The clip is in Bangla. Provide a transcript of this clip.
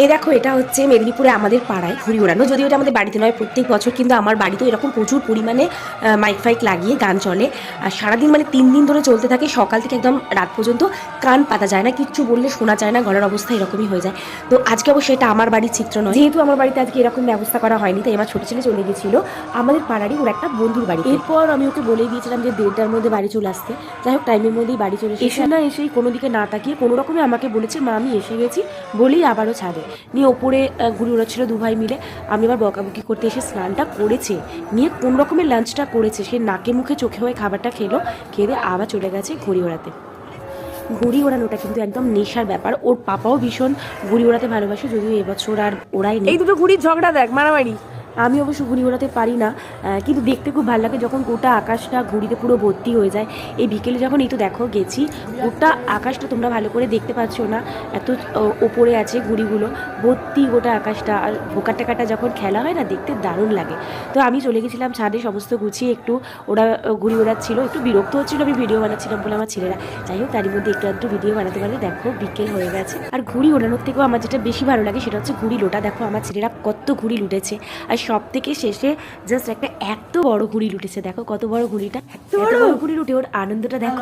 এই দেখো, এটা হচ্ছে মেদিনীপুরে আমাদের পাড়ায় ঘুড়ি ওড়ানো। যদিও এটা আমাদের বাড়িতে নয়, প্রত্যেক বছর কিন্তু আমার বাড়িতেও এরকম প্রচুর পরিমাণে মাইক ফাইক লাগিয়ে গান চলে। আর সারাদিন মানে 3 দিন ধরে চলতে থাকে, সকাল থেকে একদম রাত পর্যন্ত। কান পাতা যায় না, কিচ্ছু বললে শোনা যায় না, গলার অবস্থা এরকমই হয়ে যায়। তো আজকে অবশ্যই এটা আমার বাড়ির চিত্র নয়, যেহেতু আমার বাড়িতে আজকে এরকম ব্যবস্থা করা হয়নি, তাই আমার ছোটো ছেলে চলে গেছিলো আমাদের পাড়ারই ওর একটা বন্ধুর বাড়ি। এরপর আমি ওকে বলেই দিয়েছিলাম যে 1:30টার মধ্যে বাড়ি চলে আসতে। যাই হোক, টাইমের মধ্যেই বাড়ি চলে এসে না এসেই কোনো দিকে না তাকিয়ে কোনো রকমে আমাকে বলেছে, মা আমি এসে গেছি, বলেই আবারও ছাদে নিয়ে ওপরে ঘুরে ওড়াচ্ছিল 2 ভাই মিলে। আমি আবার বকাবকি করতে এসে স্নানটা করেছে, নিয়ে কোন রকমের লাঞ্চটা করেছে, সে নাকে মুখে চোখে হয়ে খাবারটা খেলো, খেয়ে আবার চলে গেছে ঘুড়ি ওড়াতে। ঘুড়ি ওড়ানোটা কিন্তু একদম নেশার ব্যাপার। ওর পাপাও ভীষণ ঘুড়ি ওড়াতে ভালোবাসে, যদিও এবছর আর ওড়ায়নি। এই দুটো ঘুড়ির ঝগড়া দেখ, মারামারি। আমি অবশ্য ঘুড়ি ওড়াতে পারি না, কিন্তু দেখতে খুব ভালো লাগে যখন গোটা আকাশটা ঘুড়িতে পুরো ভর্তি হয়ে যায়। এই বিকেলে যখন এই তো দেখো গেছি, গোটা আকাশটা তোমরা ভালো করে দেখতে পাচ্ছ না, এত ওপরে আছে ঘুড়িগুলো, ভর্তি গোটা আকাশটা। আর ভোকা টাকাটা যখন খেলা হয় না, দেখতে দারুণ লাগে। তো আমি চলে গেছিলাম ছাদে সমস্ত গুছিয়ে, একটু ওরা ঘুড়ি ওড়াচ্ছিল, একটু বিরক্ত হচ্ছিল আমি ভিডিও বানাচ্ছিলাম বলে আমার ছেলেরা। যাই হোক, তারই মধ্যে একটু ভিডিও বানাতে পারলে দেখো বিকেল হয়ে গেছে। আর ঘুড়ি ওড়ানোর থেকেও আমার যেটা বেশি ভালো লাগে সেটা হচ্ছে ঘুড়ি লোটা। দেখো আমার ছেলেরা কত ঘুড়ি লুটেছে, আর সব থেকে শেষে জাস্ট এত বড় ঘুড়ি লুটেছে। দেখো কত বড় ঘুড়িটা, এত বড় ঘুড়ি লুটে ওর আনন্দটা দেখো।